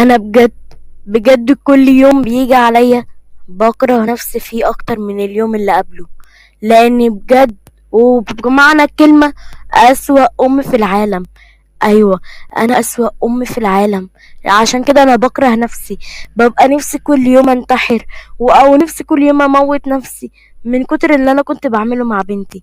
انا بجد كل يوم بيجي عليا بكره نفسي فيه اكتر من اليوم اللي قبله، لاني بجد وبمعنى الكلمة اسوأ ام في العالم. ايوه، انا اسوأ ام في العالم. عشان كده انا بكره نفسي، ببقى نفسي كل يوم انتحر او نفسي كل يوم اموت نفسي من كتر اللي انا كنت بعمله مع بنتي.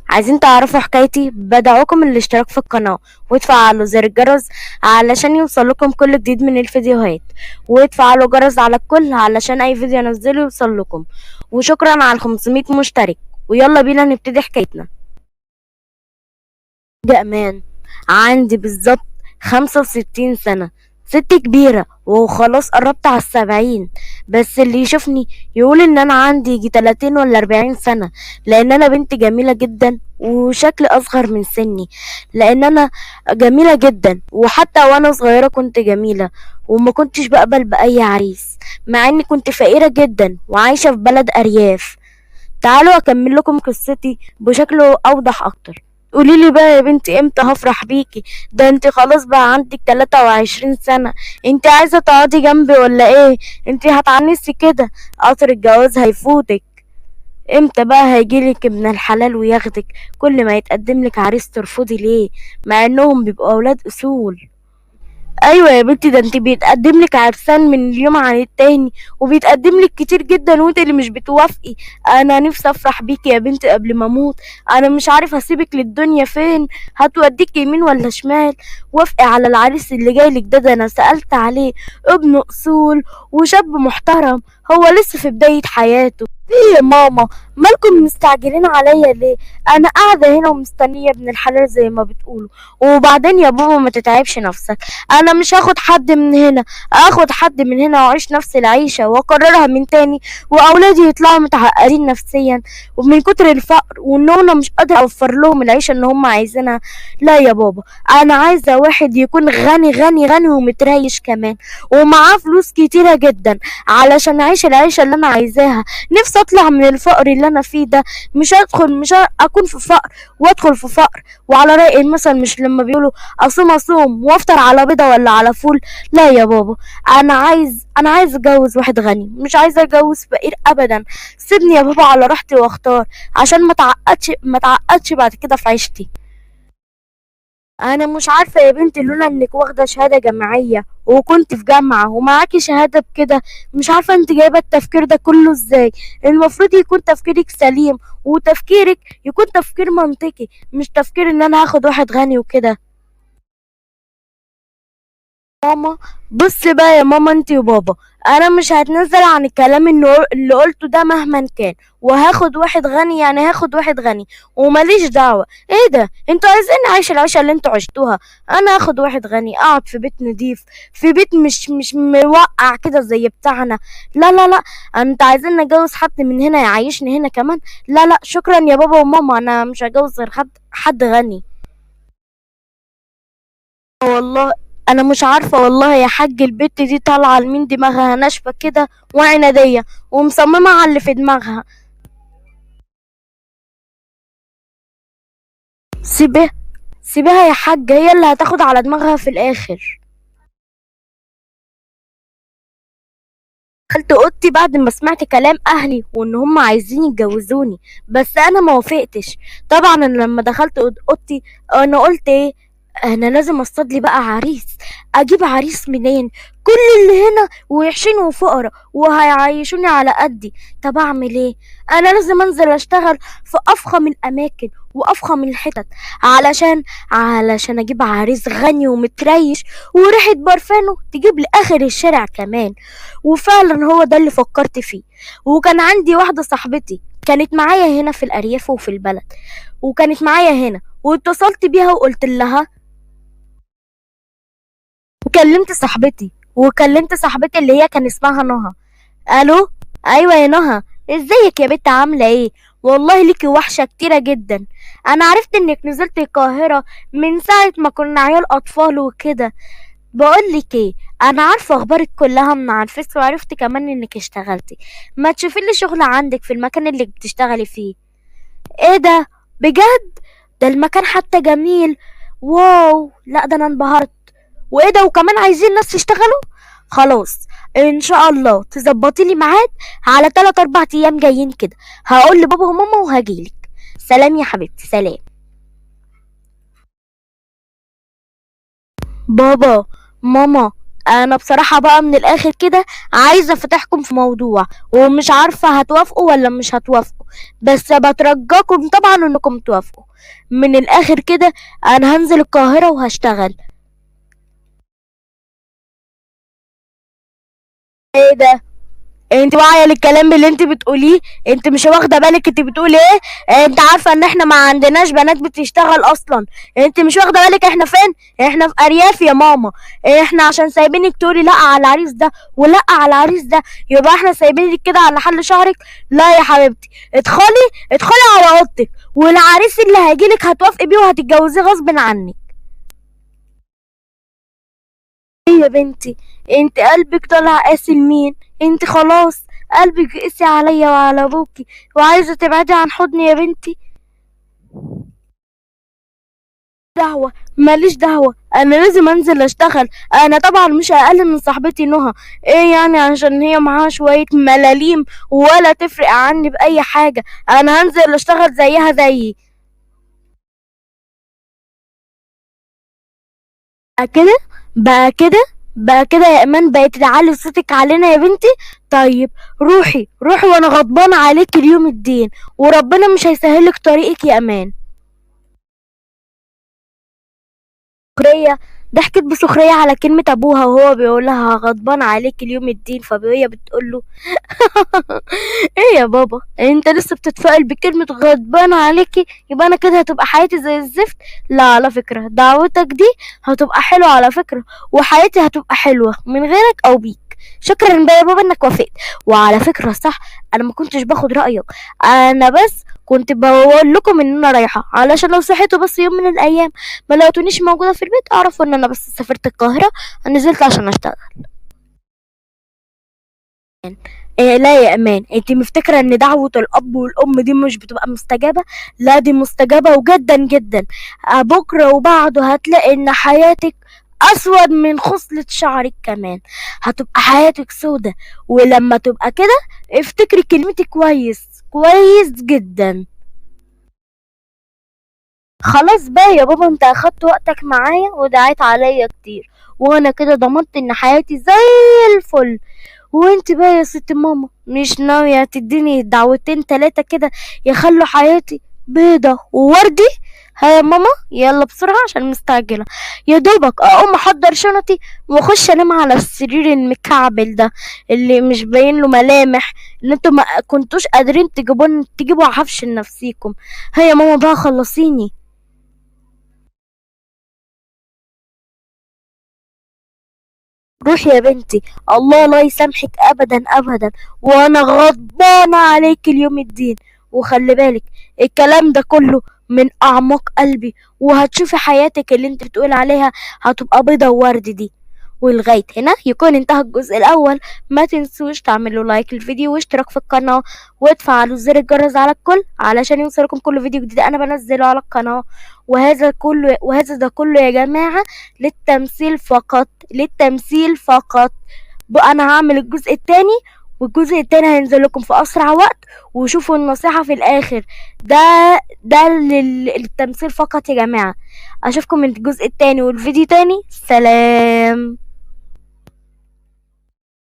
عايزين تعرفوا حكايتي؟ بدعوكم الاشتراك في القناة وتفعلوا زر الجرس علشان يوصلكم كل جديد من الفيديوهات، وتفعلوا جرس على الكل علشان اي فيديو انزله يوصلكم. وشكرا على 500 مشترك. ويلا بينا نبتدي حكايتنا. ده امان، عندي بالظبط 65 سنة، ست كبيرة وخلاص قربت على 70. بس اللي يشوفني يقول ان انا عندي يجي 30 ولا 40 سنة، لان انا بنت جميلة جدا وشكل اصغر من سني، لان انا جميلة جدا. وحتى وانا صغيرة كنت جميلة وما كنتش بقبل باي عريس، مع اني كنت فقيرة جدا وعايشة في بلد ارياف. تعالوا اكمل لكم قصتي بشكل اوضح اكتر. قوليلي بقى يا بنتي امتى هفرح بيكي؟ ده انت خلاص بقى عندك 23 سنة. انت عايزة تقعدي جنبي ولا ايه؟ انت هتعنسي كده، قطر الجواز هيفوتك. امتى بقى هيجيلك ابن الحلال وياخدك؟ كل ما يتقدملك عريس ترفضي ليه؟ مع انهم بيبقوا اولاد اصول. ايوه يا بنتي، ده انت بيتقدم لك عرسان من اليوم عن التاني، وبيتقدم لك كتير جدا وانت اللي مش بتوافقي. انا نفسي افرح بيكي يا بنتي قبل ما اموت. انا مش عارف هسيبك للدنيا فين، هتوديك يمين ولا شمال. وافقي على العريس اللي جايلك ده انا سألت عليه، ابن اصول وشاب محترم، هو لسه في بداية حياته. ايه يا ماما، مالكم مستعجلين عليا ليه؟ انا قاعدة هنا ومستنية ابن الحلال زي ما بتقولوا. وبعدين يا بابا ما تتعبش نفسك، انا مش هاخد حد من هنا، اخد حد من هنا واعيش نفس العيشة واكررها من تاني، واولادي يطلعوا متعقدين نفسيا ومن كتر الفقر، وان انا مش قادرة اوفر لهم العيشة اللي هم عايزينها. لا يا بابا، انا عايزة واحد يكون غني غني غني ومتريش كمان، ومعاه فلوس كتيرة جدا علشان اعيش العيشة اللي انا عايزاها. نفسي اطلع من الفقر اللي انا فيه ده، مش اكون في فقر وادخل في فقر. وعلى رأي المثل، مش لما بيقولوا اصوم وافطر على بيضة ولا على فول؟ لا يا بابا، انا عايز اتجوز واحد غني، مش عايزه اتجوز فقير ابدا. سيبني يا بابا على راحتي واختار، عشان ما تعقدش بعد كده في عيشتي. انا مش عارفه يا بنتي، لولا انك واخده شهاده جامعيه وكنت في جامعه ومعاكي شهاده بكده، مش عارفه انت جايبه التفكير ده كله ازاي. المفروض يكون تفكيرك سليم، وتفكيرك يكون تفكير منطقي، مش تفكير ان انا هاخد واحد غني وكده. ماما، بص بقى يا ماما انتي وبابا، انا مش هتنزل عن الكلام اللي قلته ده مهما كان. وهاخد واحد غني يعني هاخد واحد غني، وماليش دعوة. ايه ده؟ انتوا عايزين اعيش العيشة اللي انتوا عشتوها؟ انا هاخد واحد غني اقعد في بيت نضيف، في بيت مش موقع كده زي بتاعنا. لا لا لا، انت عايزين نتجوز حد من هنا يعيشني هنا كمان؟ لا لا، شكرا يا بابا وماما، انا مش هتجوز غير حد غني. والله انا مش عارفه والله يا حاج، البت دي طالعه لمين؟ دماغها ناشفه كده وعناديه ومصممه على اللي في دماغها. سيبها سيبها يا حاج، هي اللي هتاخد على دماغها في الاخر. دخلت اوضتي بعد ما سمعت كلام اهلي وان هم عايزين يتجوزوني، بس انا ما وافقتش. طبعا انا لما دخلت اوضتي انا قلت ايه؟ انا لازم اصطاد لي بقى عريس. اجيب عريس منين؟ كل اللي هنا وحشين وفقراء وهيعيشوني على قدي. طب اعمل ايه؟ انا لازم انزل اشتغل في افخم الاماكن وافخم الحتت، علشان علشان اجيب عريس غني ومتريش وريحة برفانه تجيب لاخر الشارع كمان. وفعلا هو ده اللي فكرت فيه. وكان عندي واحدة صاحبتي كانت معايا هنا في الأرياف وفي البلد، وكانت معايا هنا، واتصلت بيها وقلت لها، وكلمت صاحبتي اللي هي كان اسمها نهى. الو، ايوه يا نهى، ازيك يا بنت؟ عامله ايه؟ والله ليكي وحشه كتيره جدا. انا عرفت انك نزلت القاهره من ساعه ما كنا عيال اطفال وكده. بقولك ايه، انا عارفه اخبارك كلها من على الفيس، وعرفت كمان انك اشتغلتي. ما تشوفي لي شغل عندك في المكان اللي بتشتغلي فيه. ايه ده؟ بجد؟ ده المكان حتى جميل. واو، لا ده انا انبهرت. وايه ده، وكمان عايزين ناس يشتغلوا؟ خلاص، ان شاء الله تظبطي لي ميعاد على 3 4 ايام جايين كده، هقول لبابا وماما وهجيلك. سلام يا حبيبتي، سلام. بابا، ماما، انا بصراحة بقى من الاخر كده عايزة افتحكم في موضوع، ومش عارفة هتوافقوا ولا مش هتوافقوا، بس بترجاكم طبعا انكم توافقوا. من الاخر كده انا هنزل القاهرة وهشتغل. ايه ده، انت واعيه للكلام اللي انت بتقوليه؟ انت مش واخده بالك انت بتقولي ايه؟ انت عارفه ان احنا ما عندناش بنات بتشتغل اصلا؟ انت مش واخده بالك احنا فين؟ احنا في ارياف يا ماما. احنا عشان سايبينك تقولي لا على العريس ده ولا على العريس ده يبقى احنا سايبينك كده على حل شهرك؟ لا يا حبيبتي، ادخلي على اوضتك، والعريس اللي هيجيلك هتوافقي بيه وهتتجوزيه غصب عنك. ايه يا بنتي، انت قلبك طالع قاسي لمين؟ انت خلاص قلبك قاسي عليا وعلى ابوكي وعايزه تبعدي عن حضني يا بنتي. دعوة، ماليش دعوة، انا لازم انزل اشتغل. انا طبعا مش اقل من صاحبتي نهى. ايه يعني عشان هي معاها شوية ملاليم ولا تفرق عني باي حاجة؟ انا هنزل اشتغل زيها زيي. بقى كده بقى كده بقى كده يا ايمان، بقيت تعلي صوتك علينا يا بنتي. طيب، روحي وانا غضبانه عليك اليوم الدين، وربنا مش هيسهلك طريقك يا امان. سخرية، ضحكت بسخرية على كلمة أبوها وهو بيقول لها غضبان عليك اليوم الدين، فهي بتقول له ايه يا بابا، انت لسه بتتفائل بكلمة غضبان عليكي؟ يبقى انا كده هتبقى حياتي زي الزفت؟ لا، على فكرة دعوتك دي هتبقى حلوة على فكرة، وحياتي هتبقى حلوة من غيرك او بيك. شكرا بقى يا بابا انك وافقت. وعلى فكرة صح، انا ما كنتش باخد رأيك، انا بس كنت بقول لكم ان انا رايحة علشان لو صحيتوا بس يوم من الايام ما لقيتونيش موجودة في البيت اعرفوا ان انا بس سافرت القاهرة، نزلت عشان اشتغل. إيه لا يا امان، انت مفتكره ان دعوه الاب والام دي مش بتبقى مستجابه؟ لا، دي مستجابه وجدا جدا. بكره وبعده هتلاقي ان حياتك اسود من خصلة شعرك كمان، هتبقى حياتك سودة. ولما تبقى كده افتكري كلمتي كويس كويس جدا. خلاص بقى يا بابا، انت اخدت وقتك معايا ودعيت عليا كتير، وانا كده ضمنت ان حياتي زي الفل. وانت بقى يا ست ماما مش ناوية تديني دعوتين تلاتة كده يخلوا حياتي بيضة ووردي؟ ها يا ماما، يلا بسرعة عشان مستعجلة. يا دوبك اقوم احضر شنطي واخش انام على السرير المكعبل ده اللي مش باين له ملامح، اللي انتوا ما كنتوش قادرين تجيبوا عفش لنفسيكم. ها يا ماما بقى خلصيني. روحي يا بنتي، الله لا يسامحك ابدا ابدا، وانا غضبانه عليك اليوم الدين. وخلي بالك الكلام ده كله من اعماق قلبي، وهتشوفي حياتك اللي انت بتقول عليها هتبقى بيضة وورد دي. ولغاية هنا يكون انتهى الجزء الأول. ما تنسوش تعملوا لايك للفيديو واشتراك في القناة وتفعلوا زر الجرس على الكل علشان يوصلكم كل فيديو جديد أنا بنزله على القناة. وهذا كله يا جماعة للتمثيل فقط، للتمثيل فقط. بقى أنا هعمل الجزء التاني، والجزء التاني هينزل لكم في أسرع وقت. وشوفوا النصيحة في الآخر، ده للتمثيل فقط يا جماعة. أشوفكم من الجزء التاني والفيديو تاني. سلام.